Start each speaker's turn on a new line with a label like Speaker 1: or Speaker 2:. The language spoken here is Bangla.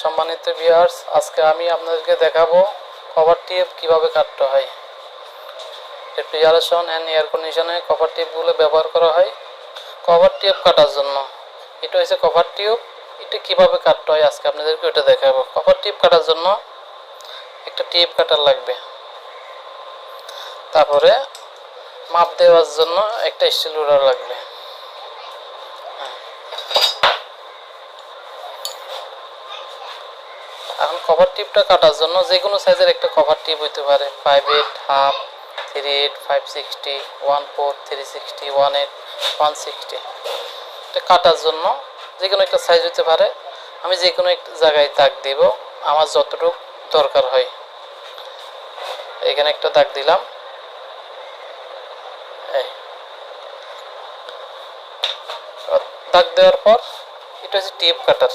Speaker 1: সম্মানিত ভিউয়ার্স, আজকে আমি আপনাদেরকে দেখাবো কভার টিপ কিভাবে কাটতে হয়। রেফ্রিজারেশন এন্ড এয়ার কন্ডিশনে কভার টিপগুলো ব্যবহার করা হয় কভার টিপ কাটার জন্য। এটা হচ্ছে কভার টিপ, এটা কিভাবে কাটতে হয় আজকে আপনাদেরকে এটা দেখাবো। কভার টিপ কাটার জন্য একটা টিপ কাটার লাগবে, তারপরে মাপ দেওয়ার জন্য একটা স্টিল রুলার লাগবে। এখন কভার টিপটা কাটার জন্য যে কোনো সাইজের একটা কভার টিপ হইতে পারে, 5/8, হাফ, 3/8, 560, 1/4, 360, 1/8, 160। এটা কাটার জন্য যে কোনো একটা সাইজ হইতে পারে। আমি যে কোনো একটা জায়গায় দাগ দিব আমার যতটুকু দরকার হয়। এখানে একটা দাগ দিলাম। দাগ দেওয়ার পর এটা হচ্ছে টিপ কাটার।